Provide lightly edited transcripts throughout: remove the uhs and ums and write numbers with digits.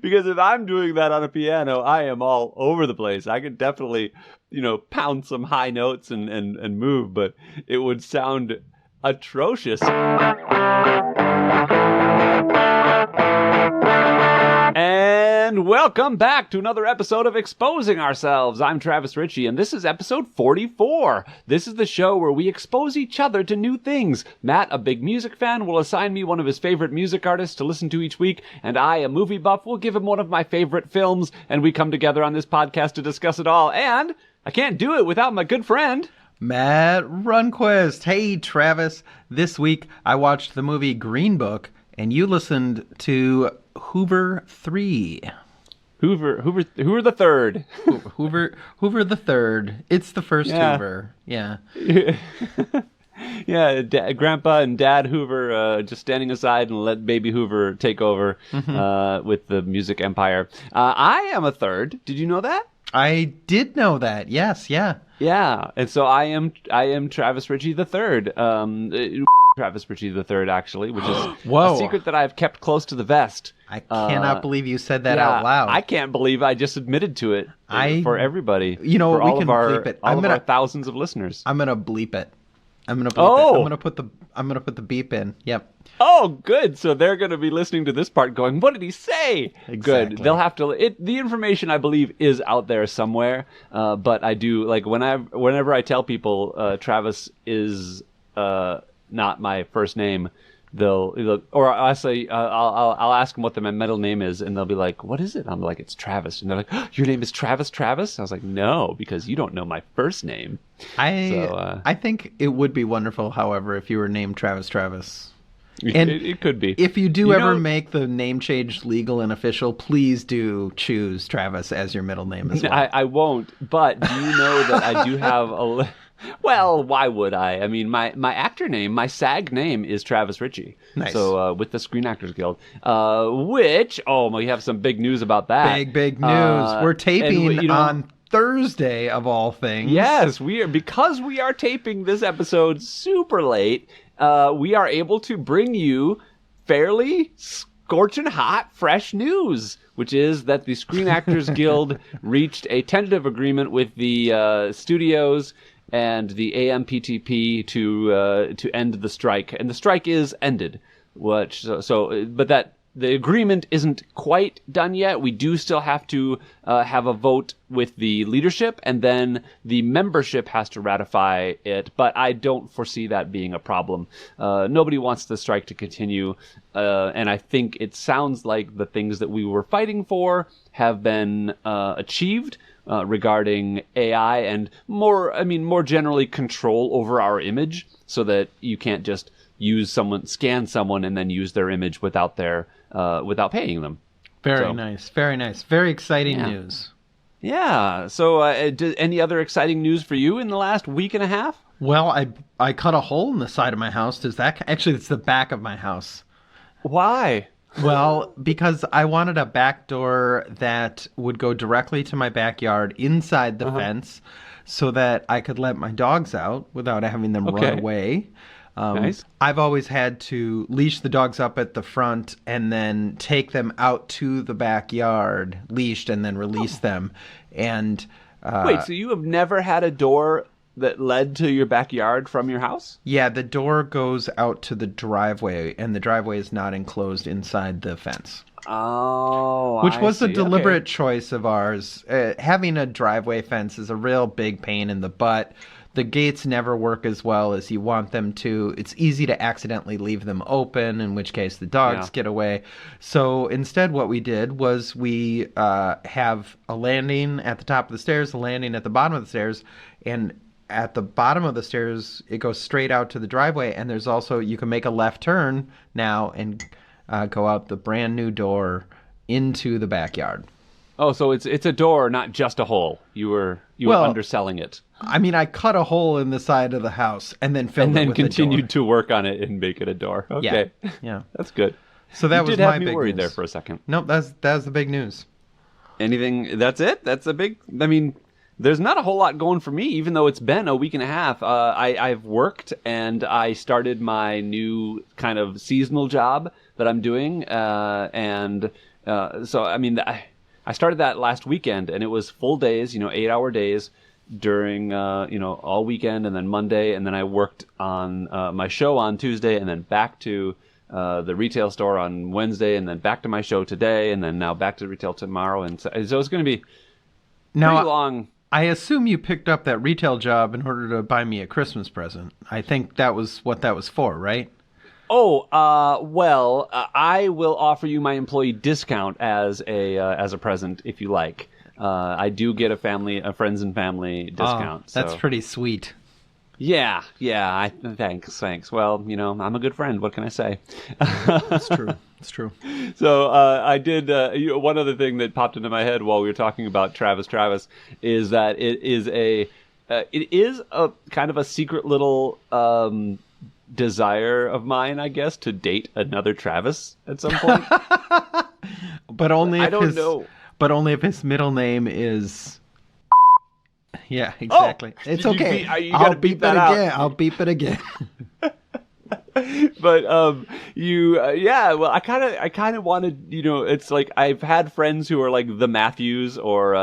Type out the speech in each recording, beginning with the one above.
Because if I'm doing that on a piano, I am all over the place. I could definitely, pound some high notes and move, but it would sound atrocious. And welcome back to another episode of Exposing Ourselves. I'm Travis Ritchie, and this is episode 44. This is the show where we expose each other to new things. Matt, a big music fan, will assign me one of his favorite music artists to listen to each week, and I, a movie buff, will give him one of my favorite films, and we come together on this podcast to discuss it all. And I can't do it without my good friend, Matt Runquist. Hey, Travis. This week, I watched the movie Green Book, and you listened to Hooveriii. Hoover the Third. Hoover the Third. It's the first Hoover. Yeah. Yeah, Grandpa and Dad Hoover just standing aside and let Baby Hoover take over with the music empire. I am a third. Did you know that? I did know that. Yes, yeah. Yeah, and so I am Travis Ritchie the Third. Travis Ritchie the Third, actually, which is a secret that I've kept close to the vest. I cannot believe you said that out loud. I can't believe I just admitted to it for everybody. You know, for we can bleep it. All of our thousands of listeners. I'm gonna bleep it. I'm gonna bleep it. I'm gonna put the beep in. Yep. Oh, good. So they're going to be listening to this part going, what did he say? Exactly. Good. They'll have to... the information, I believe, is out there somewhere. But I do... whenever I tell people Travis is not my first name, or I'll say... I'll ask them what my middle name is, and they'll be like, what is it? I'm like, it's Travis. And they're like, oh, your name is Travis? I was like, no, because you don't know my first name. I think it would be wonderful, however, if you were named Travis. And it could be. If you do ever make the name change legal and official, please do choose Travis as your middle name as well. I won't, but do you know that I do have a... Well, why would I? I mean, my actor name, my SAG name is Travis Ritchie. Nice. So with the Screen Actors Guild, we have some big news about that. Big news. We're taping on Thursday, of all things. Yes, because we are taping this episode super late. We are able to bring you fairly scorching hot, fresh news, which is that the Screen Actors Guild reached a tentative agreement with the studios and the AMPTP to end the strike, and the strike is ended. But the agreement isn't quite done yet. We do still have to have a vote with the leadership, and then the membership has to ratify it. But I don't foresee that being a problem. Nobody wants the strike to continue, and I think it sounds like the things that we were fighting for have been achieved regarding AI and more generally control over our image, so that you can't just scan someone and then use their image without paying them. Very nice. Very exciting news. Yeah. So any other exciting news for you in the last week and a half? Well, I cut a hole in the side of my house. It's the back of my house. Why? Well, because I wanted a back door that would go directly to my backyard inside the fence, so that I could let my dogs out without having them run away. Nice. I've always had to leash the dogs up at the front and then take them out to the backyard, leashed, and then release them. And wait, so you have never had a door that led to your backyard from your house? Yeah, the door goes out to the driveway, and the driveway is not enclosed inside the fence. Oh, which was a deliberate choice of ours. Having a driveway fence is a real big pain in the butt. The gates never work as well as you want them to. It's easy to accidentally leave them open, in which case the dogs get away. So instead what we did was we have a landing at the top of the stairs, a landing at the bottom of the stairs, and at the bottom of the stairs, it goes straight out to the driveway, and there's also, you can make a left turn now and go out the brand new door into the backyard. Oh, so it's a door, not just a hole. You were underselling it. I mean, I cut a hole in the side of the house and then filled it with continued to work on it and make it a door. Okay, yeah, that's good. So that was my big news. You did have me worried there for a second. Nope, that was the big news. Anything? That's it. That's a big. I mean, there's not a whole lot going for me, even though it's been a week and a half. I've worked, and I started my new kind of seasonal job that I'm doing, and So I mean, I started that last weekend, and it was full days, 8-hour days during all weekend, and then Monday, and then I worked on my show on Tuesday, and then back to the retail store on Wednesday, and then back to my show today, and then now back to retail tomorrow, and so it's going to be pretty long. I assume you picked up that retail job in order to buy me a Christmas present. I think that was what that was for, right? Oh, I will offer you my employee discount as a present if you like. I do get a friends and family discount. That's so. pretty sweet. Yeah. Thanks. Well, I'm a good friend. What can I say? It's true. It's true. So I did one other thing that popped into my head while we were talking about Travis is that it is a kind of a secret little desire of mine, I guess, to date another Travis at some point. But only if I don't know. But only if his middle name is. Yeah, exactly. Oh, it's okay. I'll beep that out. Again. I'll beep it again. But well, I kind of wanted, it's like I've had friends who are like the Matthews or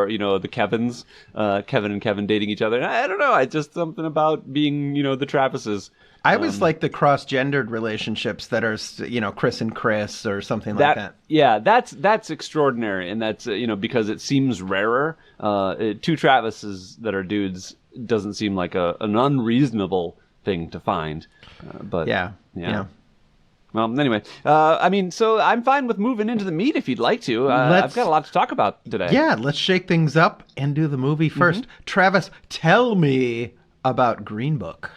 the Kevins, Kevin and Kevin dating each other. And I don't know, I just something about being, the Travises. I always like the cross-gendered relationships that are, Chris and Chris or something like that. Yeah, that's extraordinary, and that's because it seems rarer. Two Travises that are dudes doesn't seem like an unreasonable thing to find. But yeah. Well, anyway, so I'm fine with moving into the meat if you'd like to. I've got a lot to talk about today. Yeah, let's shake things up and do the movie first. Mm-hmm. Travis, tell me about Green Book.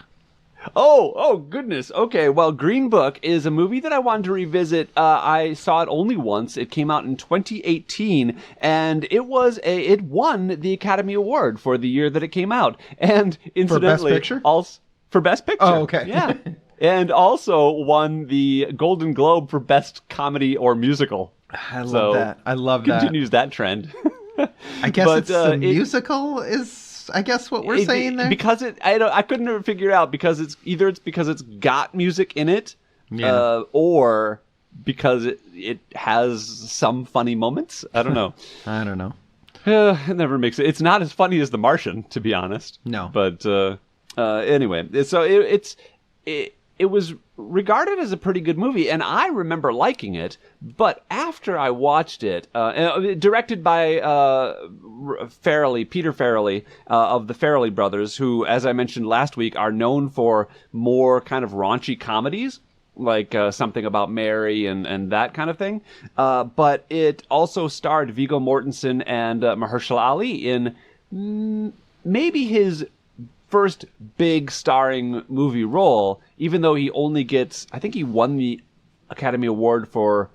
Oh, goodness. Okay, well, Green Book is a movie that I wanted to revisit. I saw it only once. It came out in 2018, and it won the Academy Award for the year that it came out. And incidentally, for Best Picture? For Best Picture. Oh, okay. Yeah. And also won the Golden Globe for Best Comedy or Musical. I love that. Continues that trend. I guess musical is... I guess what we're saying there, because I couldn't ever figure it out because it's because it's got music in it, or because it has some funny moments. I don't know. I don't know. It never makes it. It's not as funny as The Martian, to be honest. No, but anyway, so it was regarded as a pretty good movie, and I remember liking it. But after I watched it, directed by Peter Farrelly of the Farrelly brothers, who, as I mentioned last week, are known for more kind of raunchy comedies, like Something About Mary and that kind of thing. But it also starred Viggo Mortensen and Mahershala Ali in maybe his first big starring movie role, even though he only gets, I think he won the Academy Award for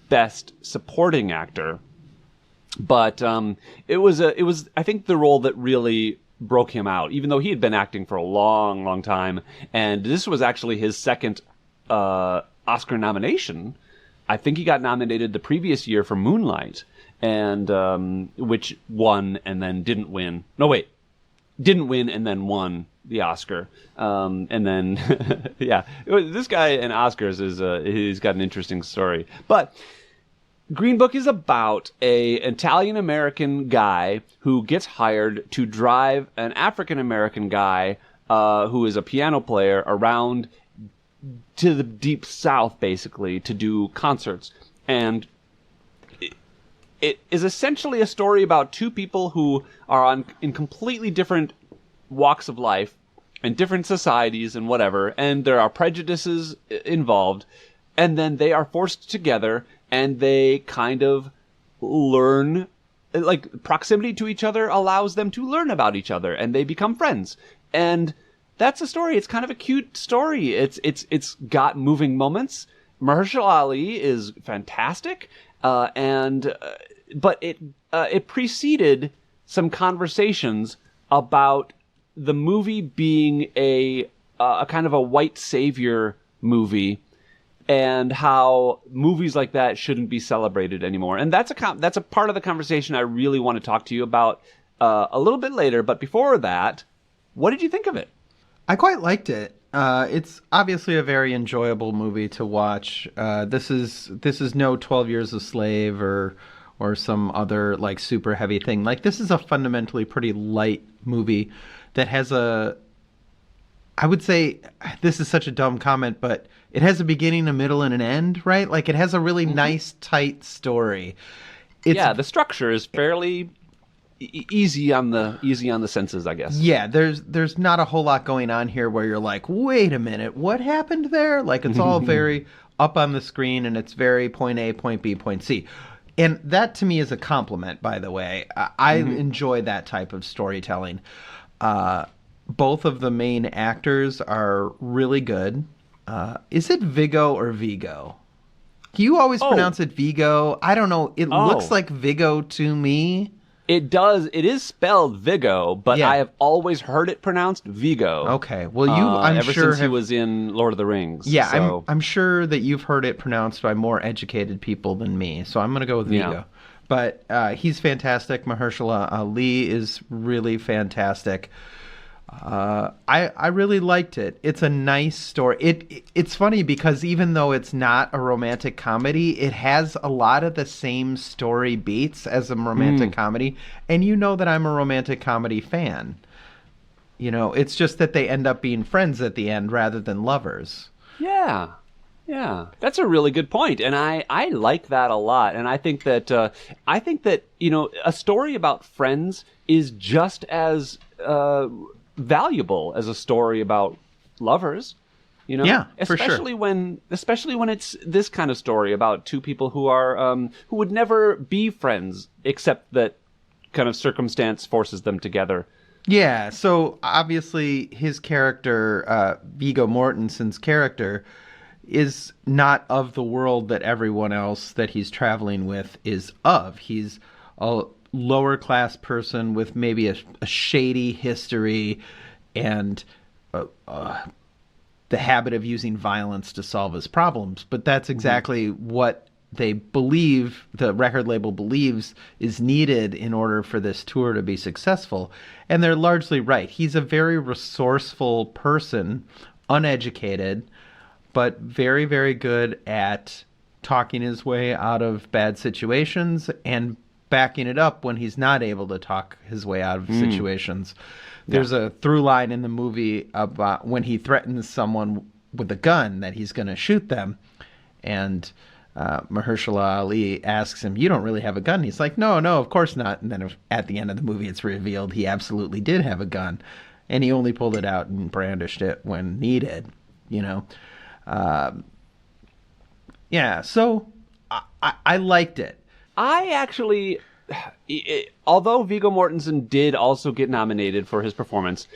Best Supporting Actor. But it was I think the role that really broke him out, even though he had been acting for a long, long time. And this was actually his second Oscar nomination. I think he got nominated the previous year for Moonlight, and which won and then didn't win. No, wait. Didn't win and then won the Oscar. And then, yeah, this guy in Oscars he's got an interesting story. But Green Book is about an Italian-American guy who gets hired to drive an African-American guy who is a piano player around to the Deep South, basically, to do concerts. And it is essentially a story about two people who are in completely different walks of life and different societies and whatever, and there are prejudices involved, and then they are forced together and they kind of learn, like proximity to each other allows them to learn about each other, and they become friends. And that's a story. It's kind of a cute story. It's got moving moments. Mahershala Ali is fantastic, but it preceded some conversations about the movie being a kind of a white savior movie, and how movies like that shouldn't be celebrated anymore. And that's a part of the conversation I really want to talk to you about a little bit later. But before that, what did you think of it? I quite liked it. It's obviously a very enjoyable movie to watch. This is no 12 Years a Slave or some other like super heavy thing. Like this is a fundamentally pretty light movie that has I would say this is such a dumb comment, but it has a beginning, a middle, and an end, right? Like it has a really nice, tight story. The structure is fairly easy on the senses, I guess. Yeah, there's not a whole lot going on here where you're like, wait a minute, what happened there? Like it's all very up on the screen, and it's very point A, point B, point C. And that to me is a compliment, by the way. I enjoy that type of storytelling. Both of the main actors are really good. Is it Viggo or Vigo? You always pronounce it Vigo. I don't know. It looks like Vigo to me. It does. It is spelled Viggo, but I have always heard it pronounced Vigo. Okay. Well, I'm ever sure since he was in Lord of the Rings. Yeah, so. I'm sure that you've heard it pronounced by more educated people than me. So I'm going to go with Vigo. But he's fantastic. Mahershala Ali is really fantastic. I really liked it. It's a nice story. It's funny because even though it's not a romantic comedy, it has a lot of the same story beats as a romantic comedy. And you know that I'm a romantic comedy fan. You know, it's just that they end up being friends at the end rather than lovers. Yeah. Yeah, that's a really good point, and I like that a lot. And I think that a story about friends is just as valuable as a story about lovers. Yeah, especially when it's this kind of story about two people who are who would never be friends except that kind of circumstance forces them together. Yeah, so obviously his character, Viggo Mortensen's character, is not of the world that everyone else that he's traveling with is of. He's a lower class person with maybe a shady history and the habit of using violence to solve his problems. But that's exactly what they believe, the record label believes, is needed in order for this tour to be successful. And they're largely right. He's a very resourceful person, uneducated, but very, very good at talking his way out of bad situations and backing it up when he's not able to talk his way out of situations. There's a through line in the movie about when he threatens someone with a gun that he's going to shoot them. And Mahershala Ali asks him, "You don't really have a gun?" He's like, no, of course not. And then at the end of the movie, it's revealed he absolutely did have a gun. And he only pulled it out and brandished it when needed, so I liked it. I actually, although Viggo Mortensen did also get nominated for his performance,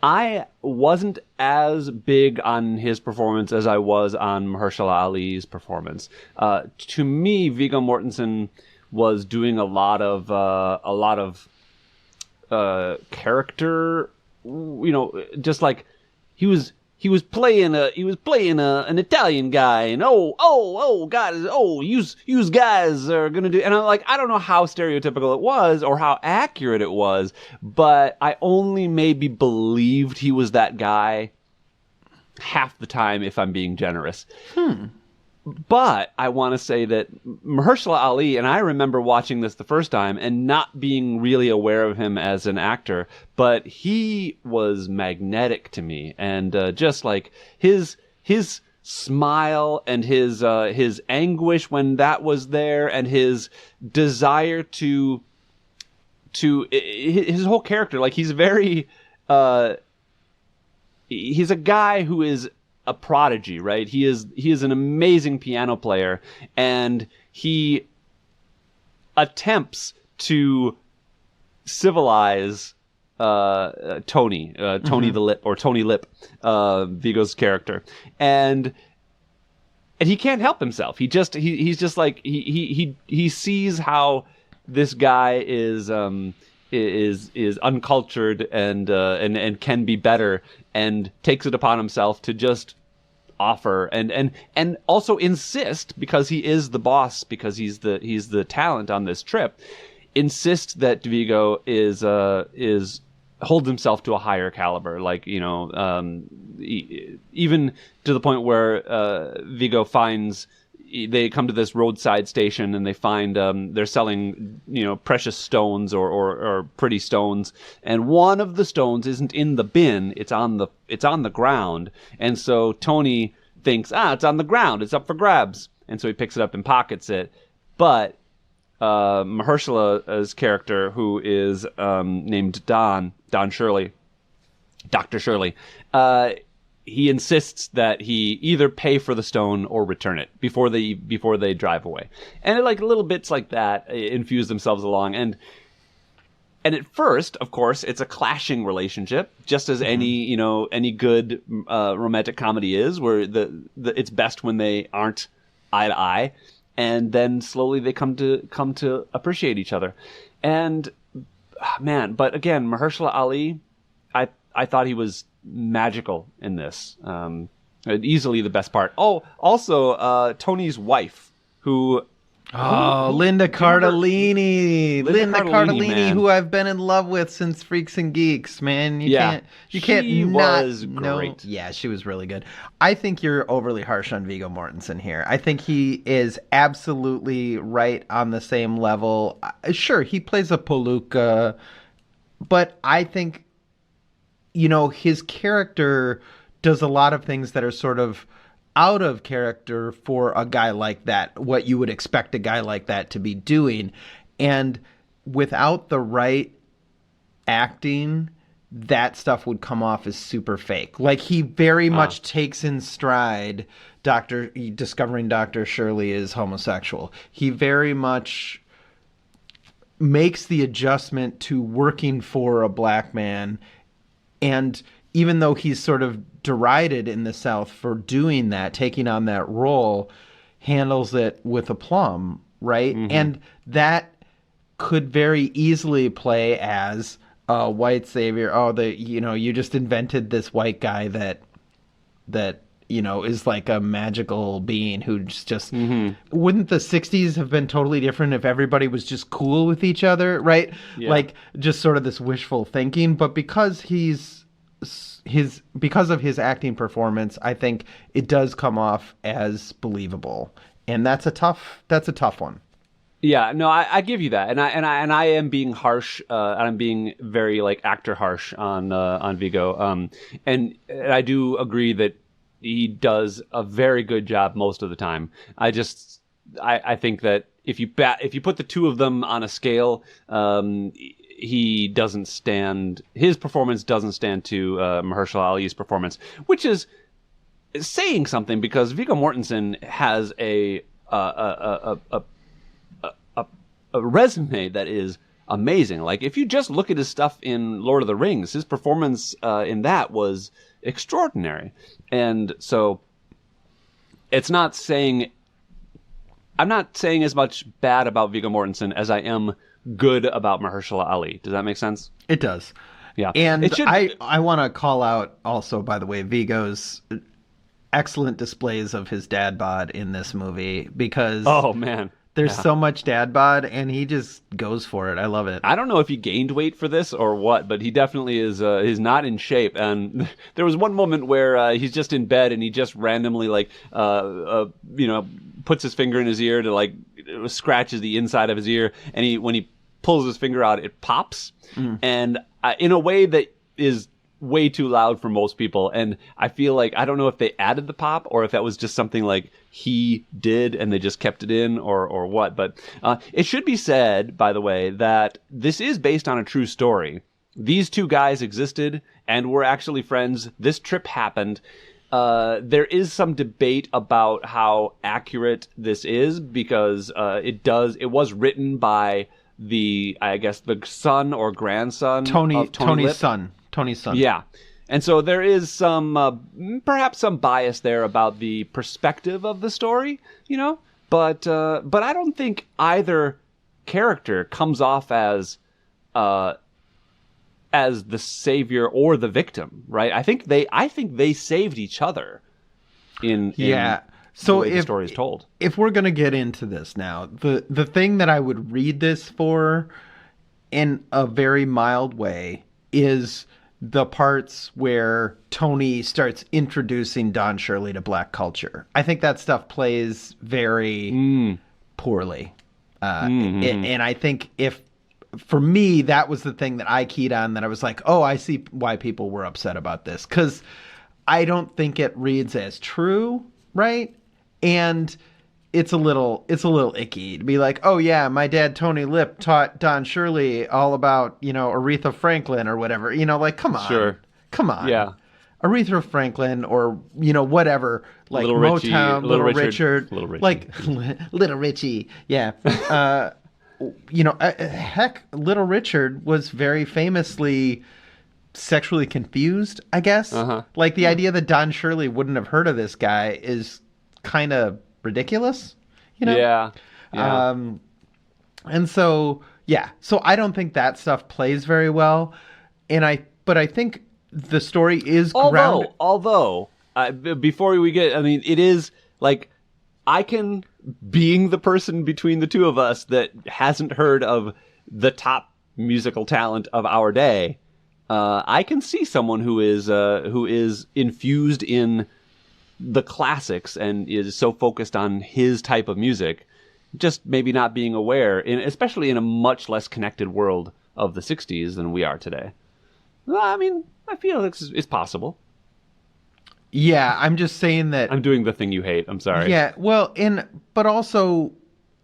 I wasn't as big on his performance as I was on Mahershala Ali's performance. To me, Viggo Mortensen was doing a lot of character, just like he was playing an Italian guy, and God, you guys are gonna do, and I'm like, I don't know how stereotypical it was or how accurate it was, but I only maybe believed he was that guy half the time, if I'm being generous. But I want to say that Mahershala Ali, and I remember watching this the first time and not being really aware of him as an actor, but he was magnetic to me. And just like his smile and his anguish when that was there, and his desire to his whole character, like he's very he's a guy who is a prodigy, right? He is an amazing piano player, and he attempts to civilize Tony the Lip, or Tony Lip, Viggo's character, and he can't help himself. He's just like he sees how this guy is uncultured and can be better, and takes it upon himself to just offer and also insist, because he is the boss, because he's the talent on this trip, insist that Viggo is holds himself to a higher caliber, like, even to the point where Vigo finds, they come to this roadside station and they find they're selling precious stones or pretty stones, and one of the stones isn't in the bin, it's on the ground, and so Tony thinks, it's on the ground, it's up for grabs, and so he picks it up and pockets it. But Mahershala's character, who is named Don Shirley, Dr. Shirley, he insists that he either pay for the stone or return it before they drive away. And like little bits like that infuse themselves along. And at first, of course, it's a clashing relationship, just as any good romantic comedy is, where it's best when they aren't eye to eye. And then slowly they come to appreciate each other. And man, but again, Mahershala Ali, I thought he was magical in this. Easily the best part. Oh, also Tony's wife, who Linda Cardellini. Linda Cardellini, man. who I've been in love with since Freaks and Geeks, man. You can't she not was great. Yeah, she was really good. I think you're overly harsh on Viggo Mortensen here. I think he is absolutely right on the same level. Sure, he plays a palooka, but I think his character does a lot of things that are sort of out of character for a guy like that, what you would expect a guy like that to be doing. And without the right acting, that stuff would come off as super fake. Like, he very much takes in stride discovering Dr. Shirley is homosexual. He very much makes the adjustment to working for a black man. And even though he's sort of derided in the South for doing that, taking on that role, handles it with aplomb, right? Mm-hmm. And that could very easily play as a white savior. You just invented this white guy that is like a magical being who's just... Mm-hmm. Wouldn't the 60s have been totally different if everybody was just cool with each other, right? Yeah. Like, just sort of this wishful thinking. But because because of his acting performance, I think it does come off as believable, and that's a tough one. Yeah, no, I give you that, and I am being harsh, and I'm being very like actor harsh on Viggo, and I do agree that he does a very good job most of the time. I think that if you put the two of them on a scale, his performance doesn't stand to Mahershala Ali's performance, which is saying something, because Viggo Mortensen has a resume that is amazing. Like, if you just look at his stuff in Lord of the Rings, his performance in that was extraordinary. And so I'm not saying as much bad about Viggo Mortensen as I am good about Mahershala Ali. Does that make sense? It does. Yeah. And I want to call out also, by the way, Viggo's excellent displays of his dad bod in this movie, because there's so much dad bod and he just goes for it. I love it. I don't know if he gained weight for this or what, but he definitely is he's not in shape. And there was one moment where he's just in bed and he just randomly puts his finger in his ear to scratches the inside of his ear, and when he pulls his finger out, it pops, and in a way that is way too loud for most people. And I feel like, I don't know if they added the pop or if that was just something like he did and they just kept it in or what. But it should be said, by the way, that this is based on a true story. These two guys existed and were actually friends. This trip happened. There is some debate about how accurate this is, because it was written by the son or grandson of Tony's son. Tony's son. Yeah. And so there is some, perhaps some bias there about the perspective of the story, but I don't think either character comes off as the savior or the victim, right? I think they saved each other in so the way the story is told. If we're going to get into this now, the thing that I would read this for in a very mild way is the parts where Tony starts introducing Don Shirley to black culture. I think that stuff plays very poorly. And I think for me, that was the thing that I keyed on, that I was like, oh, I see why people were upset about this. Because I don't think it reads as true, right? And it's a little icky to be like, oh yeah, my dad Tony Lip taught Don Shirley all about, Aretha Franklin or whatever. Like, come on. Sure. Come on. Yeah. Aretha Franklin or, whatever, like Little Richie, Motown, Little Richard, Little Richie. like Little Richie. Yeah. Heck, Little Richard was very famously sexually confused, I guess. Like the idea that Don Shirley wouldn't have heard of this guy is kind of ridiculous, Yeah. And so I don't think that stuff plays very well, but I think the story is grounded. Although before we get, it is like, I can, being the person between the two of us that hasn't heard of the top musical talent of our day, I can see someone who is infused in the classics and is so focused on his type of music, just maybe not being aware, especially in a much less connected world of the 60s than we are today. I feel it's possible. Yeah, I'm just saying that I'm doing the thing you hate. I'm sorry. Yeah, well, but also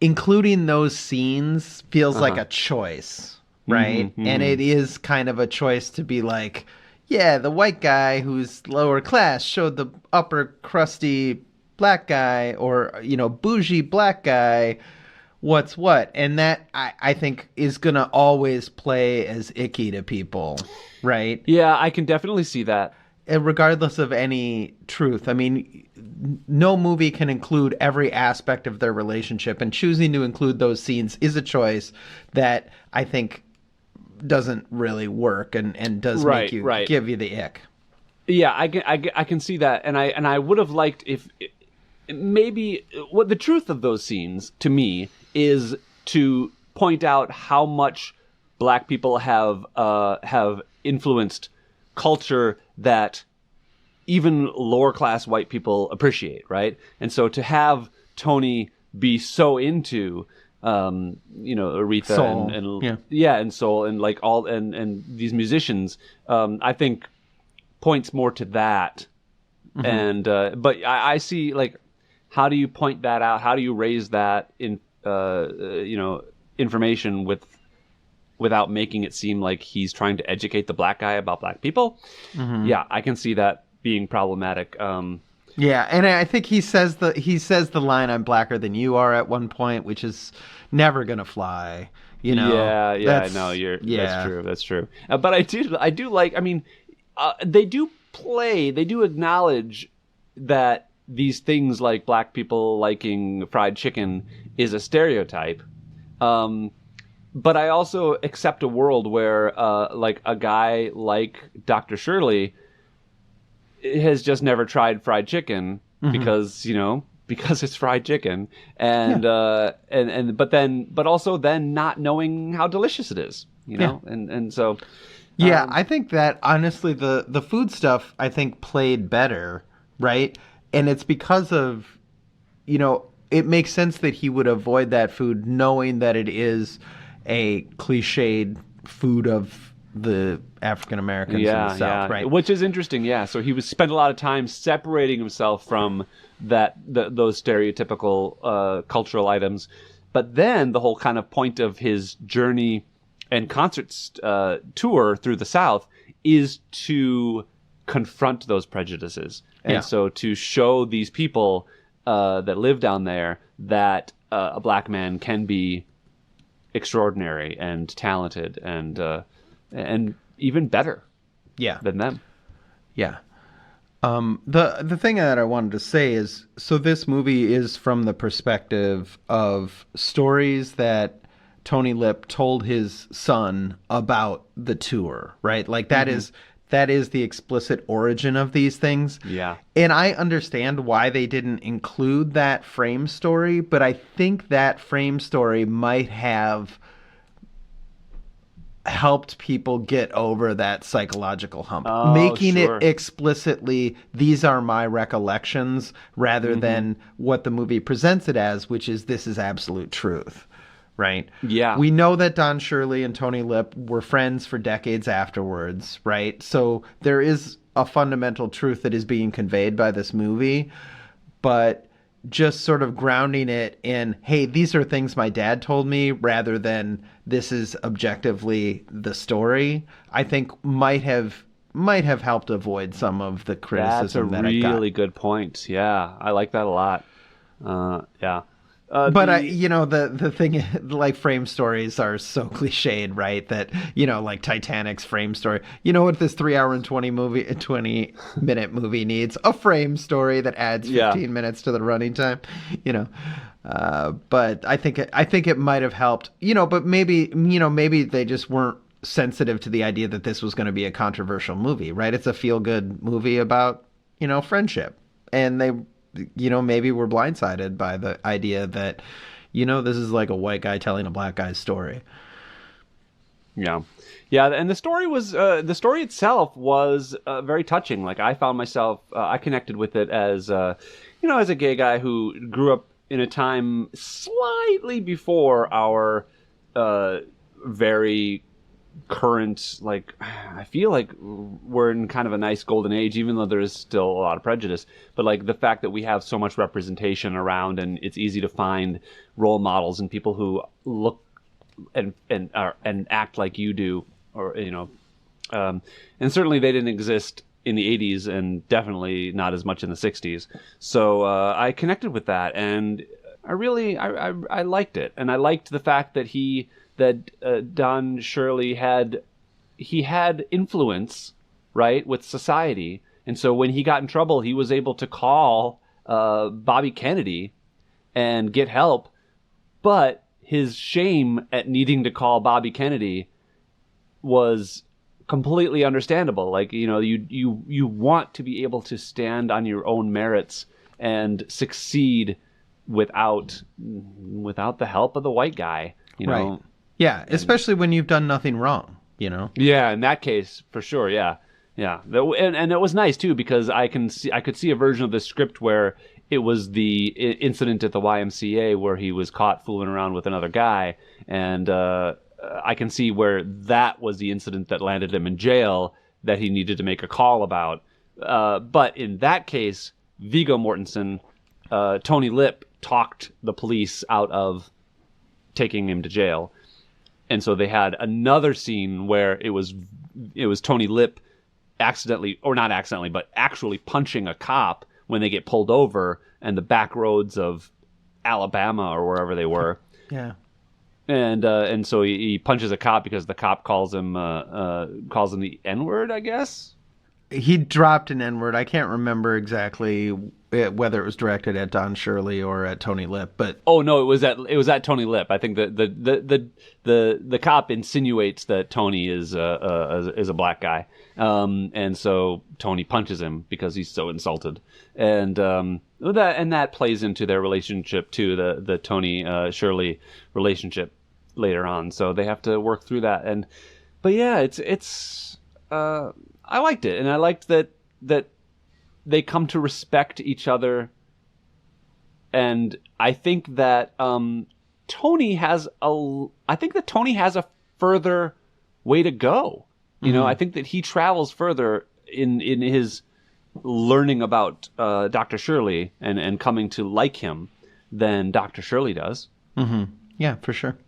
including those scenes feels like a choice, right? And it is kind of a choice to be like, yeah, the white guy who's lower class showed the upper crusty black guy, or bougie black guy what's what. And that I think is gonna always play as icky to people, right? Yeah, I can definitely see that. Regardless of any truth. No movie can include every aspect of their relationship, and choosing to include those scenes is a choice that I think doesn't really work and does make you give you the ick. Yeah, I can see that, and I would have liked if maybe what the truth of those scenes to me is to point out how much black people have influenced culture that even lower class white people appreciate, right? And so to have Tony be so into Aretha soul. and soul and like all and these musicians, I think points more to that. And but I see, like, how do you point that out? How do you raise that in information without making it seem like he's trying to educate the black guy about black people? Yeah, I can see that being problematic. Yeah, and I think he says the line "I'm blacker than you are" at one point, which is never gonna fly. Yeah, I know that's true. But I do like. They do acknowledge that these things like black people liking fried chicken is a stereotype. But I also accept a world where, like, a guy like Dr. Shirley has just never tried fried chicken because it's fried chicken, but also then not knowing how delicious it is, and so. Yeah, I think that honestly, the food stuff I think played better, right? And it's because of, it makes sense that he would avoid that food knowing that it is a cliched food of the African Americans in the South, right? Which is interesting, yeah. So he spent a lot of time separating himself from those stereotypical cultural items. But then the whole kind of point of his journey and concerts tour through the South is to confront those prejudices. And so to show these people that live down there that a black man can be extraordinary and talented and even better than them. Yeah. The thing that I wanted to say is, so this movie is from the perspective of stories that Tony Lip told his son about the tour, right? Like that is the explicit origin of these things. Yeah. And I understand why they didn't include that frame story, but I think that frame story might have helped people get over that psychological hump. Oh, Making sure. it explicitly, these are my recollections, rather than what the movie presents it as, which is this is absolute truth. Right? Yeah. We know that Don Shirley and Tony Lip were friends for decades afterwards, right? So there is a fundamental truth that is being conveyed by this movie, but just sort of grounding it in, hey, these are things my dad told me, rather than this is objectively the story, I think might have helped avoid some of the criticism that I got. That's a really good point. Yeah, I like that a lot. Yeah. But the thing, like, frame stories are so cliched, right? That, like Titanic's frame story. You know what this 3 hour and 20-minute movie needs? A frame story that adds 15 minutes to the running time. But I think it might have helped. But maybe they just weren't sensitive to the idea that this was going to be a controversial movie, right? It's a feel-good movie about friendship, and they. Maybe we're blindsided by the idea that, this is like a white guy telling a black guy's story. Yeah. Yeah. And the story itself was very touching. Like, I found myself, I connected with it as a gay guy who grew up in a time slightly before our very current, like, I feel like we're in kind of a nice golden age, even though there is still a lot of prejudice. But like the fact that we have so much representation around, and it's easy to find role models and people who look and act like you do, or and certainly they didn't exist in the 80s, and definitely not as much in the 60s. So I connected with that, and I liked it, and I liked the fact that Don Shirley had influence, right, with society, and so when he got in trouble, he was able to call Bobby Kennedy and get help, but his shame at needing to call Bobby Kennedy was completely understandable. Like, you want to be able to stand on your own merits and succeed without the help of the white guy, Right. Yeah, especially when you've done nothing wrong, Yeah, in that case, for sure, yeah. Yeah. And it was nice, too, because I could see a version of the script where it was the incident at the YMCA where he was caught fooling around with another guy, and I can see where that was the incident that landed him in jail that he needed to make a call about. But in that case, Viggo Mortensen, Tony Lip talked the police out of taking him to jail. And so they had another scene where it was Tony Lip accidentally, or not accidentally, but actually punching a cop when they get pulled over in the back roads of Alabama or wherever they were. Yeah. And so he punches a cop because the cop calls him the N-word, I guess. He dropped an N-word. I can't remember exactly whether it was directed at Don Shirley or at Tony Lip, but no, it was at Tony Lip. I think the cop insinuates that Tony is a black guy, and so Tony punches him because he's so insulted, and that plays into their relationship too, the Tony Shirley relationship later on. So they have to work through that, but yeah, it's I liked it, and I liked that they come to respect each other, and I think that Tony has a further way to go. I think that he travels further in his learning about Dr. Shirley and coming to like him than Dr. Shirley does. Mm-hmm. Yeah, for sure.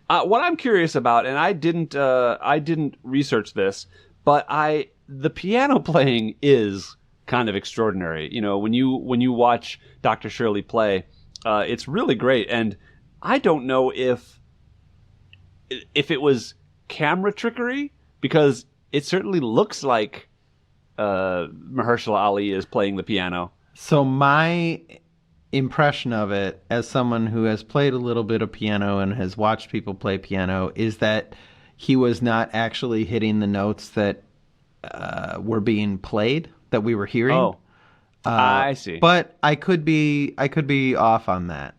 What I'm curious about, and I didn't research this, but the piano playing is kind of extraordinary. When you watch Dr. Shirley play, it's really great. And I don't know if it was camera trickery, because it certainly looks like Mahershala Ali is playing the piano. So my impression of it, as someone who has played a little bit of piano and has watched people play piano, is that he was not actually hitting the notes that were being played, that we were hearing. Oh, I see. But I could be off on that,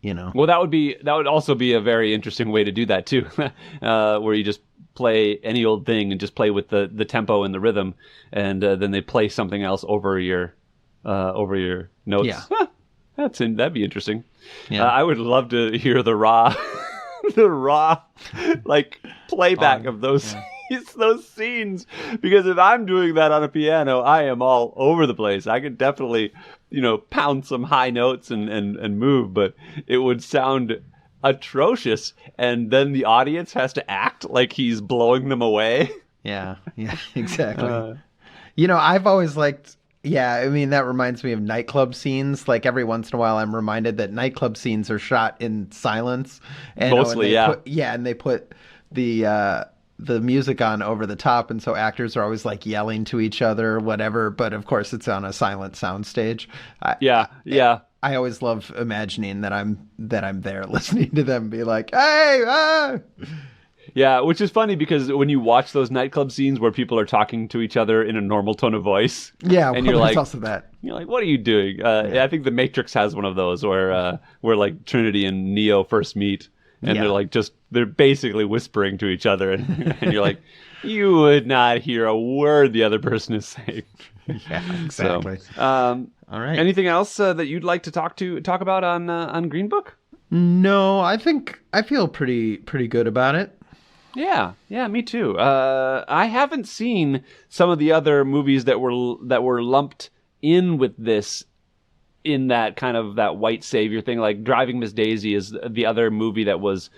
Well, that would also be a very interesting way to do that too, where you just play any old thing and just play with the tempo and the rhythm, and then they play something else over your notes. Yeah. Huh, that'd be interesting. Yeah. I would love to hear the raw the raw like playback of those those scenes, because if I'm doing that on a piano, I am all over the place. I could definitely, pound some high notes and move, but it would sound atrocious, and then the audience has to act like he's blowing them away. Yeah, exactly. I've always liked, that reminds me of nightclub scenes. Like every once in a while I'm reminded that nightclub scenes are shot in silence. And, mostly, yeah. And they put the music on over the top, and so actors are always like yelling to each other or whatever, but of course it's on a silent soundstage. I always love imagining that I'm there listening to them be like, hey, ah! Yeah, which is funny because when you watch those nightclub scenes where people are talking to each other in a normal tone of voice, and you're like, also that. You're like, what are you doing? I think The Matrix has one of those where like Trinity and Neo first meet, and they're basically whispering to each other, and you're like, you would not hear a word the other person is saying. Yeah, exactly. So, all right. Anything else that you'd like to talk about on Green Book? No, I feel pretty good about it. Yeah, me too. I haven't seen some of the other movies that were lumped in with this, in that kind of that white savior thing. Like Driving Miss Daisy is the other movie that was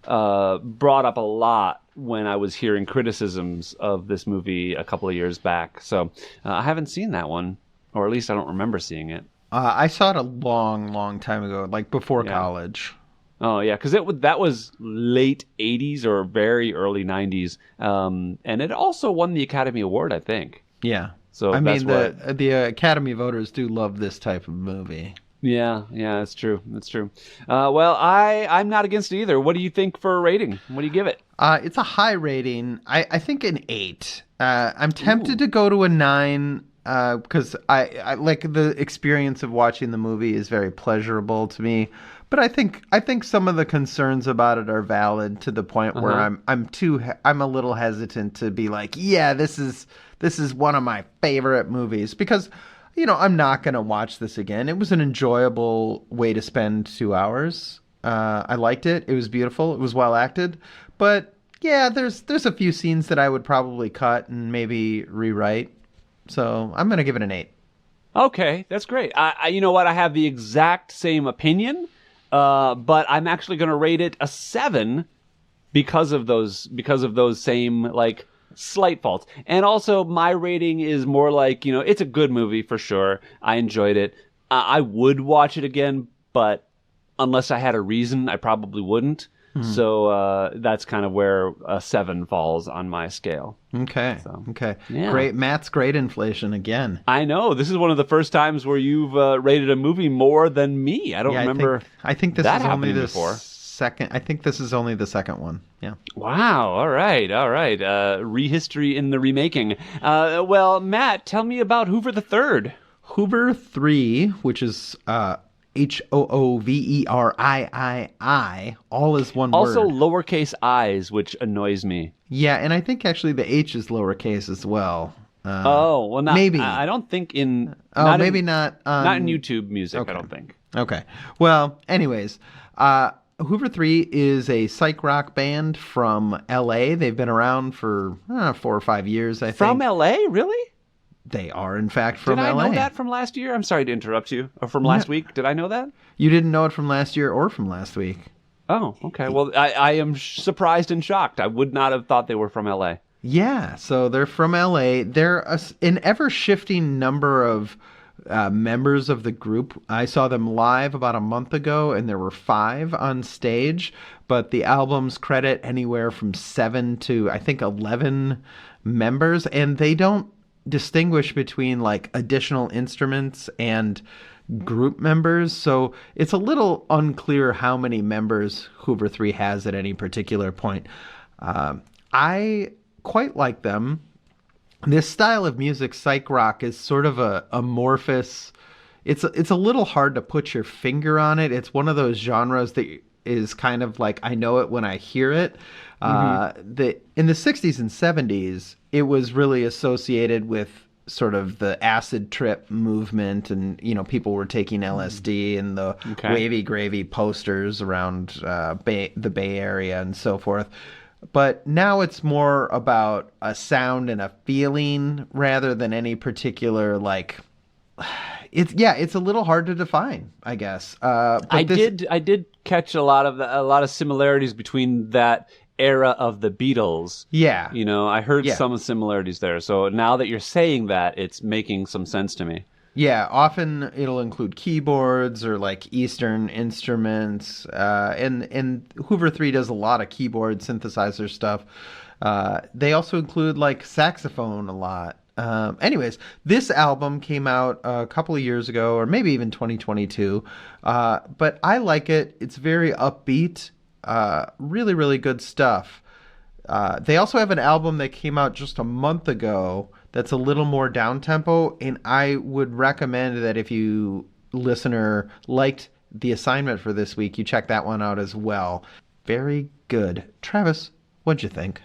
brought up a lot when I was hearing criticisms of this movie a couple of years back. So I haven't seen that one, or at least I don't remember seeing it. I saw it a long time ago, like before college. Oh yeah, because that was late 80s or very early 90s, and it also won the Academy Award, I think. Yeah. So the Academy voters do love this type of movie. Yeah, it's true. That's true. Well, I'm not against it either. What do you think for a rating? What do you give it? It's a high rating. I think an 8. I'm tempted to go to a 9 because I like the experience of watching the movie is very pleasurable to me. But I think some of the concerns about it are valid to the point where I'm a little hesitant to be like, yeah, this is one of my favorite movies, because I'm not going to watch this again. It was an enjoyable way to spend 2 hours. I liked it. It was beautiful. It was well acted. But yeah, there's a few scenes that I would probably cut and maybe rewrite. So I'm going to give it an 8. Okay, that's great. You know what? I have the exact same opinion. But I'm actually going to rate it a 7 because of those same like slight faults. And also my rating is more like, it's a good movie for sure. I enjoyed it. I would watch it again, but unless I had a reason, I probably wouldn't. Mm-hmm. So that's kind of where a 7 falls on my scale. Okay. So, okay. Yeah. Great. Matt's grade inflation again. I know. This is one of the first times where you've rated a movie more than me. I don't remember. I think this that is only the before. Second. I think this is only the second one. Yeah. Wow. All right. Rehistory in the remaking. Well, Matt, tell me about Hoover the Third. Hoover 3, which is Hooverii, all is one word. Also lowercase i's, which annoys me. Yeah, and I think actually the H is lowercase as well. Well, not maybe. I don't think in. Oh, maybe not. Not in YouTube music. Okay. I don't think. Okay. Well, anyways, Hoover 3 is a psych-rock band from L.A. They've been around for 4 or 5 years, I think. From L.A., really? They are, in fact, from L.A. Did I know that from last year? I'm sorry to interrupt you. Or from last week? Did I know that? You didn't know it from last year or from last week. Oh, okay. Well, I am surprised and shocked. I would not have thought they were from L.A. Yeah, so they're from L.A. They're an ever-shifting number of members of the group. I saw them live about a month ago, and there were 5 on stage, but the albums credit anywhere from 7 to, I think, 11 members, and they don't distinguish between like additional instruments and group members, so it's a little unclear how many members Hoover 3 has at any particular point. I quite like them. This style of music, psych rock, is sort of a amorphous. It's a little hard to put your finger on it. It's one of those genres that is kind of like I know it when I hear it. In the 60s and 70s, it was really associated with sort of the acid trip movement, and people were taking LSD and the wavy gravy posters around the Bay Area and so forth. But now it's more about a sound and a feeling rather than any particular it's a little hard to define, I guess. But I did catch a lot of similarities between that era of the Beatles. Yeah. I heard some similarities there. So now that you're saying that, it's making some sense to me. Yeah, often it'll include keyboards or Eastern instruments. And Hooveriii does a lot of keyboard synthesizer stuff. They also include saxophone a lot. Anyways, this album came out a couple of years ago, or maybe even 2022. But I like it. It's very upbeat. Really, really good stuff. They also have an album that came out just a month ago that's a little more down-tempo, and I would recommend that if you, listener, liked the assignment for this week, you check that one out as well. Very good. Travis, what'd you think?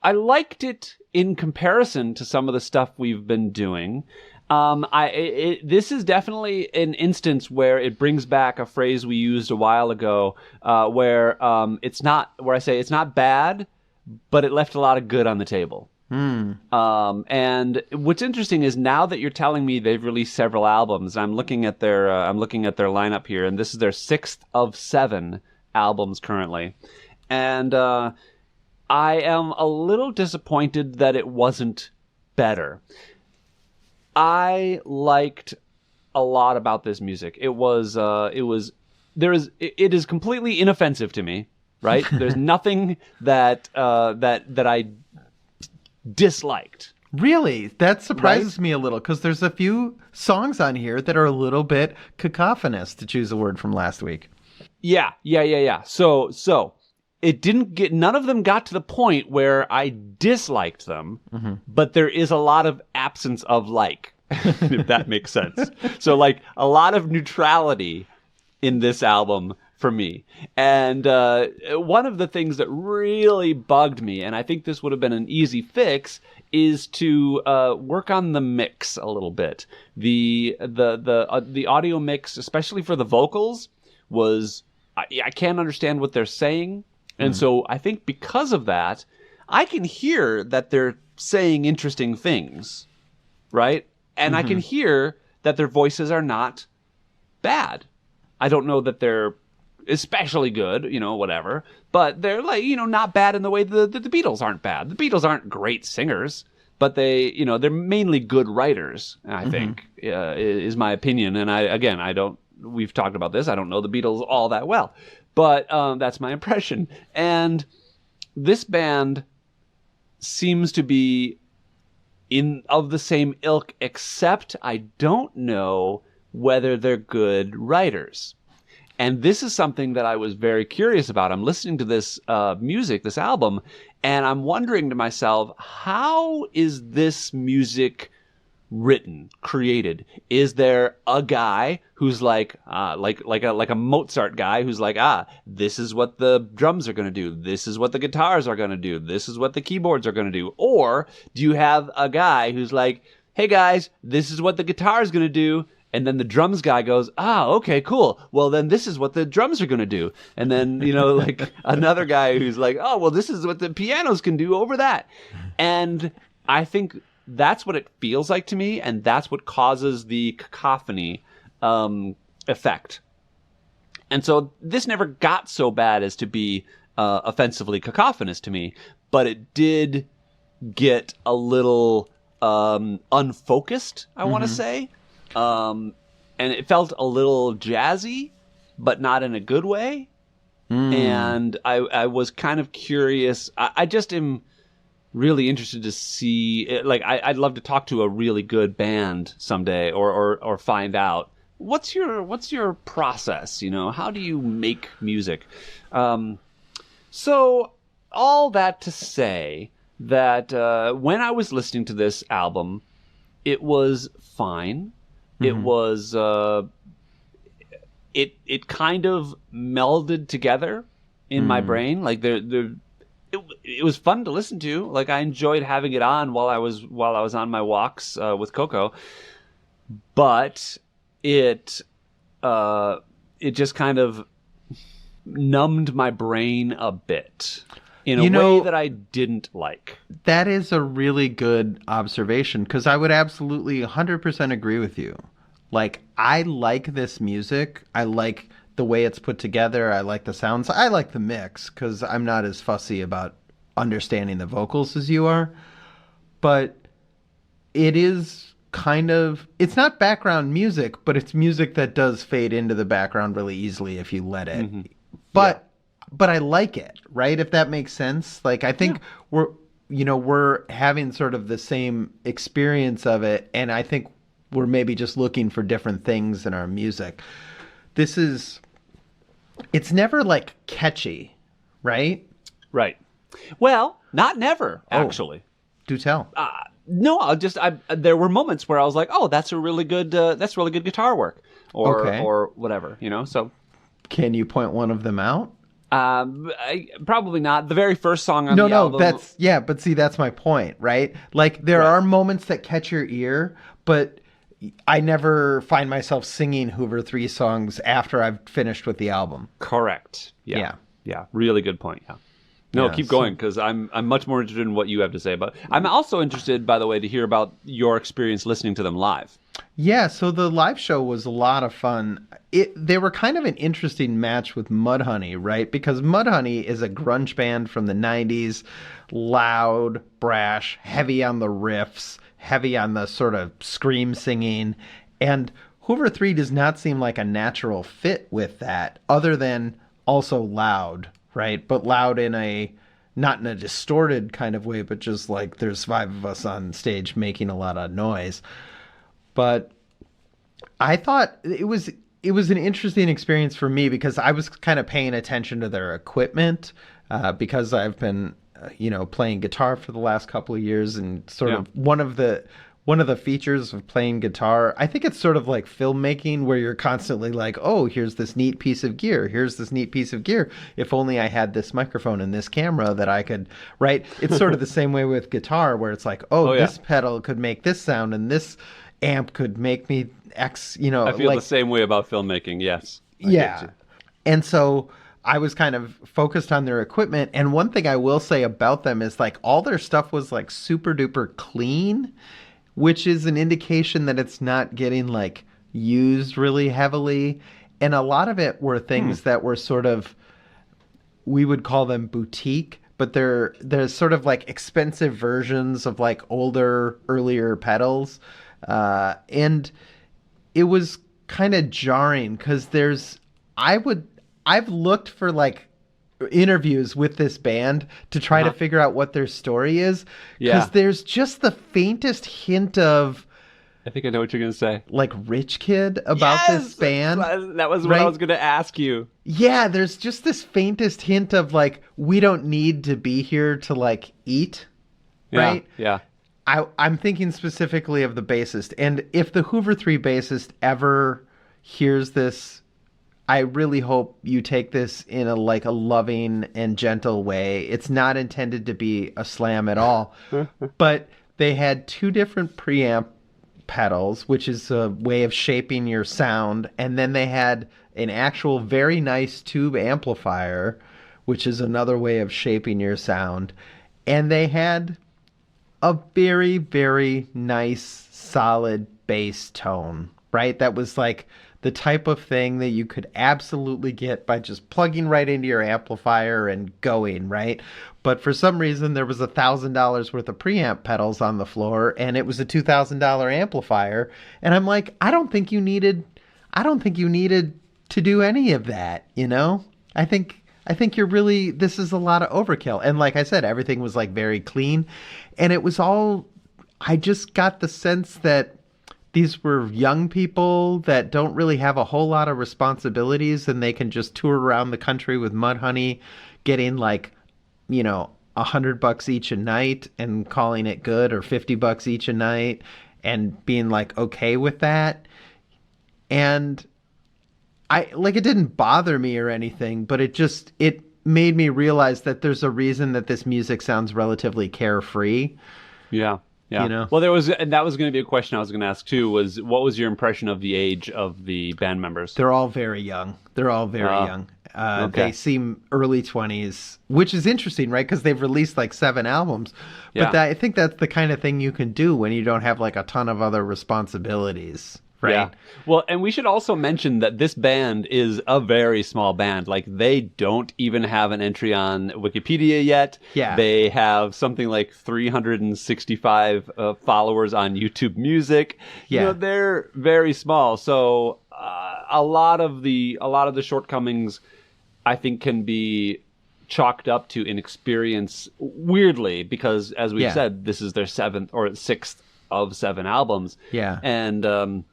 I liked it in comparison to some of the stuff we've been doing. This is definitely an instance where it brings back a phrase we used a while ago, where I say it's not bad, but it left a lot of good on the table. And what's interesting is now that you're telling me they've released several albums, I'm looking at their lineup here, and this is their 6th of 7 albums currently, and I am a little disappointed that it wasn't better. I liked a lot about this music. It is completely inoffensive to me, right? There's nothing that I disliked. Really? That surprises me a little, because there's a few songs on here that are a little bit cacophonous, to choose a word from last week. Yeah. So it didn't get, none of them got to the point where I disliked them, but there is a lot of absence of if that makes sense. So a lot of neutrality in this album for me. And one of the things that really bugged me, and I think this would have been an easy fix, is to work on the mix a little bit. The audio mix, especially for the vocals, was I can't understand what they're saying. And so I think because of that, I can hear that they're saying interesting things, right? And I can hear that their voices are not bad. I don't know that they're especially good, whatever, but they're not bad in the way the Beatles aren't bad. The Beatles aren't great singers, but they're mainly good writers, I think, is my opinion. And we've talked about this, I don't know the Beatles all that well, but that's my impression. And this band seems to be of the same ilk, except I don't know whether they're good writers. And this is something that I was very curious about. I'm listening to this this album, and I'm wondering to myself, how is this music written, created? Is there a guy who's like a Mozart guy who's this is what the drums are going to do, this is what the guitars are going to do, this is what the keyboards are going to do? Or do you have a guy who's like, hey guys, this is what the guitar is going to do, and then the drums guy goes, okay, cool, well then this is what the drums are going to do, and then another guy who's like, oh well, this is what the pianos can do over that. And I think that's what it feels like to me, and that's what causes the cacophony effect. And so this never got so bad as to be offensively cacophonous to me, but it did get a little unfocused, I want to say. And it felt a little jazzy, but not in a good way. And I was kind of curious. I just am really interested to see, I'd love to talk to a really good band someday, or find out what's your process, how do you make music? So all that to say that when I was listening to this album, it was fine. It was it kind of melded together in my brain. Like it was fun to listen to. Like I enjoyed having it on while I was on my walks with Coco, but it just kind of numbed my brain a bit in a way that I didn't like. That is a really good observation, because I would absolutely 100% agree with you. Like, I like this music. I like the way it's put together. I like the sounds. I like the mix, because I'm not as fussy about understanding the vocals as you are. But it is kind of, it's not background music, but it's music that does fade into the background really easily if you let it. Mm-hmm. But I like it, right? If that makes sense. Like, I think we're having sort of the same experience of it, and I think we're maybe just looking for different things in our music. It's never like catchy, right? Right. Well, not never, actually. Do tell. No, there were moments where I was like, "Oh, that's really good guitar work," or whatever, So, can you point one of them out? Probably not. The very first song on the album. But see, that's my point, right? Like, there are moments that catch your ear, but I never find myself singing Hooveriii songs after I've finished with the album. Correct. Yeah. Really good point. Yeah. No, keep going, because I'm much more interested in what you have to say about it. I'm also interested, by the way, to hear about your experience listening to them live. Yeah, so the live show was a lot of fun. They were kind of an interesting match with Mudhoney, right? Because Mudhoney is a grunge band from the 90s, loud, brash, heavy on the riffs, heavy on the sort of scream singing. And Hooveriii does not seem like a natural fit with that, other than also loud, right? But loud not in a distorted kind of way, but just like there's 5 of us on stage making a lot of noise. But I thought it was an interesting experience for me, because I was kind of paying attention to their equipment, because I've been, playing guitar for the last couple of years, and sort of one of the features of playing guitar, I think it's sort of like filmmaking, where you're constantly like, oh, here's this neat piece of gear. Here's this neat piece of gear. If only I had this microphone and this camera that I could, right? It's sort of the same way with guitar, where it's like, this pedal could make this sound, and this amp could make me X, I feel the same way about filmmaking, yes. Yeah. And so I was kind of focused on their equipment. And one thing I will say about them is, like, all their stuff was like super duper clean, which is an indication that it's not getting like used really heavily. And a lot of it were things that were sort of, we would call them boutique, but there's sort of like expensive versions of like earlier pedals. And it was kind of jarring, because I've looked for like interviews with this band to try to figure out what their story is, because there's just the faintest hint of, I think I know what you're gonna say, like, rich kid about this band. That was what I was gonna ask you. Yeah, there's just this faintest hint of like, we don't need to be here to like eat, right? Yeah. I'm thinking specifically of the bassist, and if the Hooveriii bassist ever hears this, I really hope you take this in a loving and gentle way. It's not intended to be a slam at all. But they had 2 different preamp pedals, which is a way of shaping your sound. And then they had an actual very nice tube amplifier, which is another way of shaping your sound. And they had a very, very nice, solid bass tone, right? That was like the type of thing that you could absolutely get by just plugging right into your amplifier and going, right? But for some reason, there was $1,000 worth of preamp pedals on the floor, and it was a $2,000 amplifier. And I'm like, I don't think you needed to do any of that, I think you're really, this is a lot of overkill. And like I said, everything was like very clean, and it was all, I just got the sense that these were young people that don't really have a whole lot of responsibilities, and they can just tour around the country with Mudhoney, getting like, $100 each a night and calling it good, or $50 each a night and being like okay with that. And it didn't bother me or anything, but it made me realize that there's a reason that this music sounds relatively carefree. Yeah. Yeah. You know? Well, and that was going to be a question I was going to ask too, was what was your impression of the age of the band members? They're all very young. They're all very young. Okay. They seem early 20s, which is interesting, right? Because they've released like 7 albums. But Yeah. I think that's the kind of thing you can do when you don't have like a ton of other responsibilities, right? Yeah. Well, and we should also mention that this band is a very small band. Like, they don't even have an entry on Wikipedia yet. Yeah. They have something like 365 followers on YouTube Music. Yeah. You know, they're very small. So a lot of the shortcomings, I think, can be chalked up to inexperience, weirdly, because as we've Yeah. said, this is their 7th or 6th of 7 albums. Yeah. And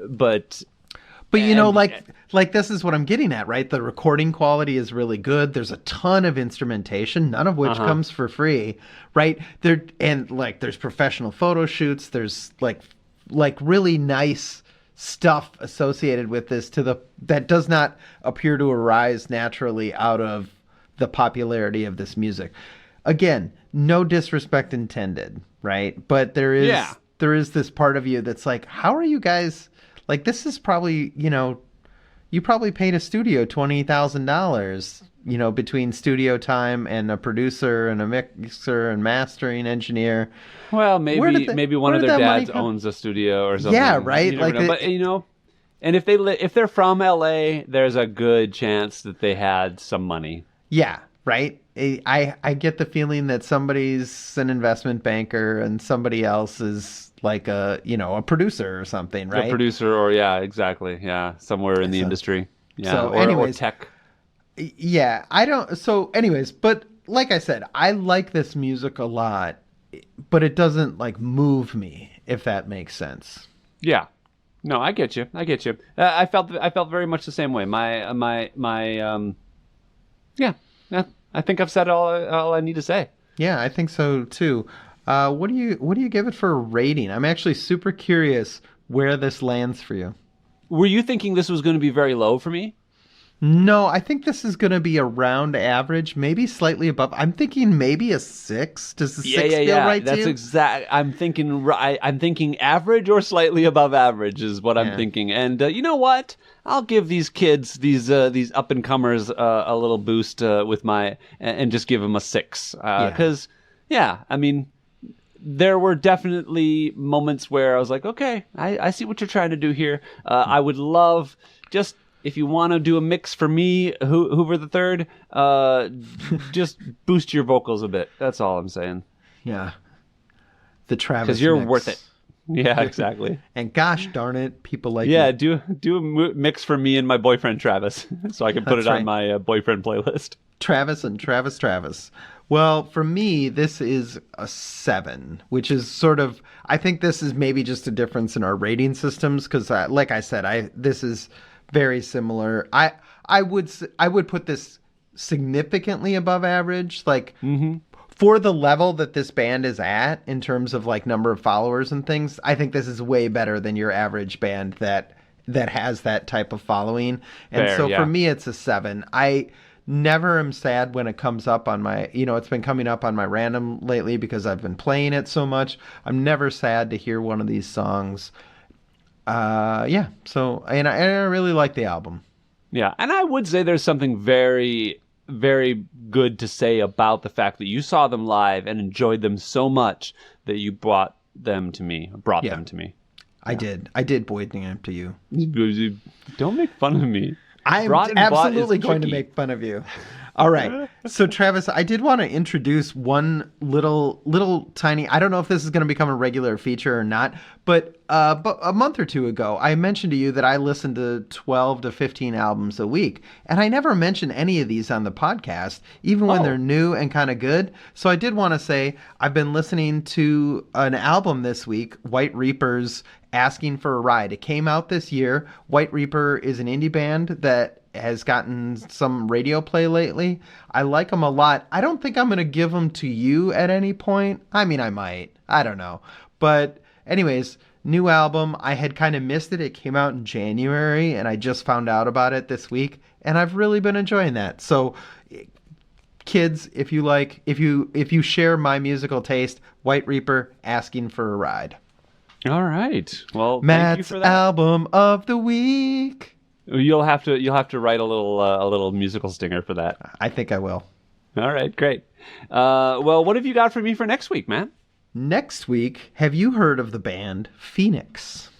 but you know, like this is what I'm getting at, right? The recording quality is really good. There's a ton of instrumentation, none of which comes for free, right? There's professional photo shoots. There's like really nice stuff associated with this that does not appear to arise naturally out of the popularity of this music. Again, no disrespect intended, right? But there is this part of you that's like, how are you guys? Like, this is probably, you know, you probably paid a studio $20,000, you know, between studio time and a producer and a mixer and mastering engineer. well, maybe one of their dads owns a studio or something. Yeah, right. You never know. But you know, and if they're from LA, there's a good chance that they had some money. Yeah, right. I get the feeling that somebody's an investment banker and somebody else is like a producer or something, right? A producer, or exactly, somewhere in the industry, So or anyways, tech. Yeah, I don't. So, anyways, but like I said, I like this music a lot, but it doesn't like move me, if that makes sense. Yeah. No, I get you. I felt very much the same way. I think I've said all I need to say. Yeah, I think so too. What do you give it for a rating? I'm actually super curious where this lands for you. Were you thinking this was going to be very low for me? No, I think this is going to be around average, maybe slightly above. I'm thinking maybe a 6. Does the 6 feel right to you? That's exact. I'm thinking average or slightly above average is what I'm thinking. And you know what? I'll give these kids, these up and comers, a little boost and just give them a 6. Because I mean, there were definitely moments where I was like, okay, I see what you're trying to do here. I would love just. If you want to do a mix for me, Hoover the Third, just boost your vocals a bit. That's all I'm saying. Yeah. The Travis because you're mix. worth it. Yeah, exactly. And gosh darn it, people like do a mix for me and my boyfriend Travis, so I can put it on my boyfriend playlist. Travis and Travis. Well, for me, this is a 7, which is sort of. I think this is maybe just a difference in our rating systems because, like I said, this is. Very similar. I would put this significantly above average, like for the level that this band is at in terms of like number of followers and things. I think this is way better than your average band that has that type of following. And for me, it's a 7. I never am sad when it comes up on my, it's been coming up on my random lately because I've been playing it so much. I'm never sad to hear one of these songs. So I really like the album. Yeah, and I would say there's something very, very good to say about the fact that you saw them live and enjoyed them so much that you brought them to me. I did Boyd them to you. Don't make fun of me. I'm absolutely going to make fun of you. All right. So, Travis, I did want to introduce one little tiny, I don't know if this is going to become a regular feature or not, but a month or two ago, I mentioned to you that I listen to 12 to 15 albums a week. And I never mention any of these on the podcast, even when they're new and kind of good. So I did want to say I've been listening to an album this week, White Reaper's Asking for a Ride. It came out this year. White Reaper is an indie band that has gotten some radio play lately. I like them a lot. I don't think I'm going to give them to you at any point. I mean, I might. I don't know. But anyways, new album. I had kind of missed it. It came out in January, and I just found out about it this week, and I've really been enjoying that. So, kids, if you share my musical taste, White Reaper, Asking for a Ride. All right. Well, Matt's thank you for that. album of the week. You'll have to write a little musical stinger for that. I think I will. All right, great. Well, what have you got for me for next week, man? Next week, have you heard of the band Phoenix?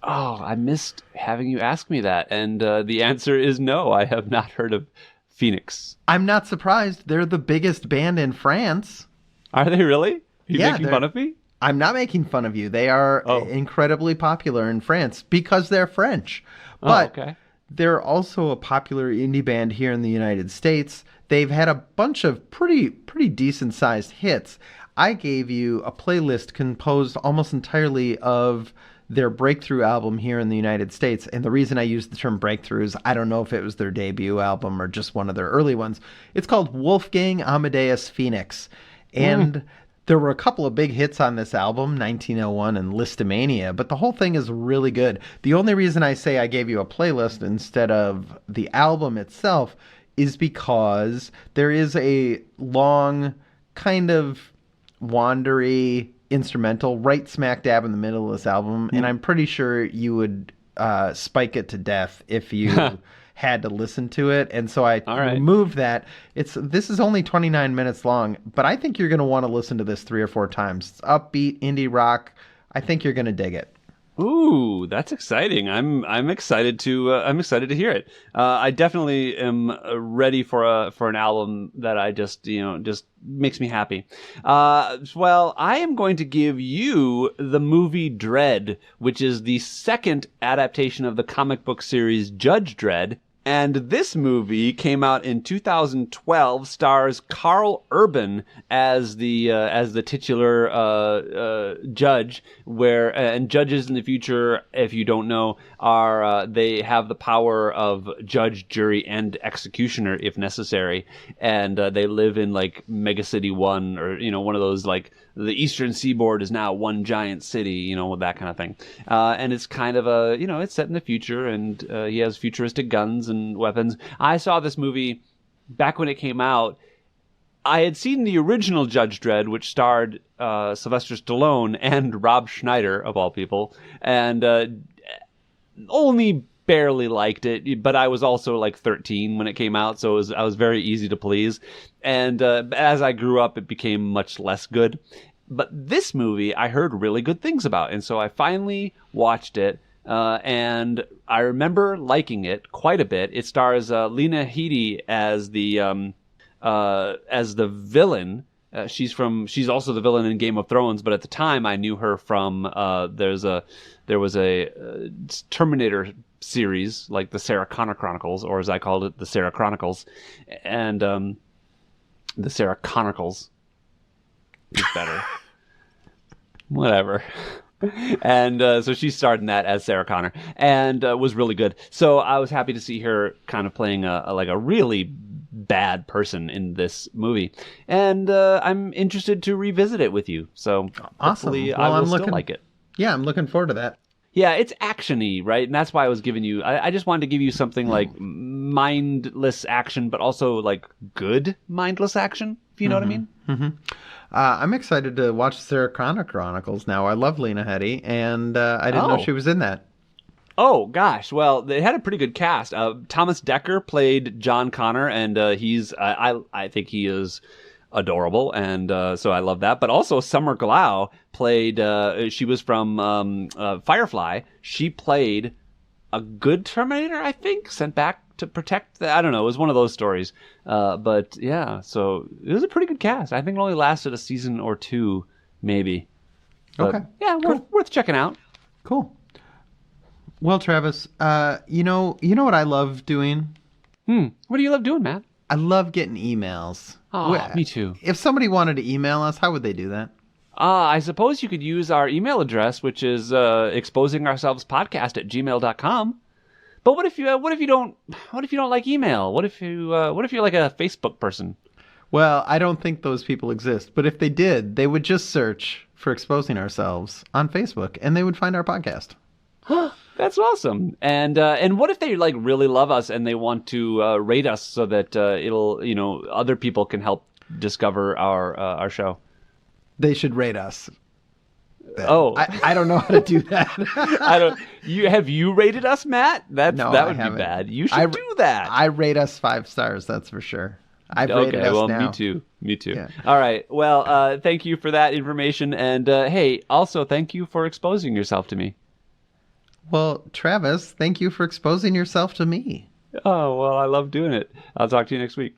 Oh, I missed having you ask me that, and the answer is no. I have not heard of Phoenix. I'm not surprised. They're the biggest band in France. Are they really? Are you Yeah, making fun of me? I'm not making fun of you. They are incredibly popular in France because they're French. But okay. they're also a popular indie band here in the United States. They've had a bunch of pretty decent-sized hits. I gave you a playlist composed almost entirely of their breakthrough album here in the United States. And the reason I use the term breakthrough is I don't know if it was their debut album or just one of their early ones. It's called Wolfgang Amadeus Phoenix. And there were a couple of big hits on this album, 1901 and Listomania, but the whole thing is really good. The only reason I say I gave you a playlist instead of the album itself is because there is a long, kind of wandery instrumental right smack dab in the middle of this album, and I'm pretty sure you would spike it to death if you had to listen to it. And so I removed that. This is only 29 minutes long, but I think you're going to want to listen to this 3 or 4 times. It's upbeat indie rock. I think you're going to dig it. Ooh, that's exciting! I'm excited to hear it. I definitely am ready for an album that I just makes me happy. Well, I am going to give you the movie Dredd, which is the second adaptation of the comic book series Judge Dredd. And this movie came out in 2012, stars Carl Urban as the titular judge, and judges in the future, if you don't know, are they have the power of judge, jury, and executioner if necessary, and they live in like Mega City 1 or one of those like the Eastern Seaboard is now one giant city, that kind of thing. And it's kind of it's set in the future, and he has futuristic guns and weapons. I saw this movie back when it came out. I had seen the original Judge Dredd, which starred Sylvester Stallone and Rob Schneider, of all people, and only barely liked it, but I was also like 13 when it came out, so I was very easy to please. And as I grew up, it became much less good. But this movie, I heard really good things about, and so I finally watched it, and I remember liking it quite a bit. It stars Lena Headey as the villain. She's also the villain in Game of Thrones, but at the time I knew her from there was a Terminator series, like the Sarah Connor Chronicles, or as I called it, the Sarah Chronicles, and the Sarah Chronicles is better. Whatever. And so she starred in that as Sarah Connor, and was really good. So I was happy to see her kind of playing a really bad person in this movie, and I'm interested to revisit it with you. So awesome. Hopefully Well, I will still like it. Yeah, I'm looking forward to that. Yeah, it's action-y, right? And that's why I was giving you... I just wanted to give you something like mindless action, but also like good mindless action, if you know what I mean. Mm-hmm. I'm excited to watch Sarah Connor Chronicles now. I love Lena Headey, and I didn't know she was in that. Oh, gosh. Well, they had a pretty good cast. Thomas Dekker played John Connor, and he's... I think he is adorable, and so I love that. But also Summer Glau played... she was from Firefly. She played a good Terminator, I think, sent back to protect I don't know, it was one of those stories. But yeah, so it was a pretty good cast. I think it only lasted a season or 2, maybe. But, okay. Yeah, worth checking out. Cool. Well, Travis, you know what I love doing? What do you love doing, Matt? I love getting emails. Oh, me too. If somebody wanted to email us, how would they do that? I suppose you could use our email address, which is exposingourselvespodcast@gmail.com. But what if you don't like email? What if you're like a Facebook person? Well, I don't think those people exist. But if they did, they would just search for exposing ourselves on Facebook, and they would find our podcast. That's awesome. And what if they like really love us and they want to rate us so that it'll other people can help discover our show? They should rate us. Oh, I don't know how to do that. I don't. Have you rated us, Matt? That would be bad. You should do that. I rate us 5 stars. That's for sure. I've rated us now. Me too. Yeah. All right. Well, thank you for that information, and hey, also thank you for exposing yourself to me. Well, Travis, thank you for exposing yourself to me. Oh well, I love doing it. I'll talk to you next week.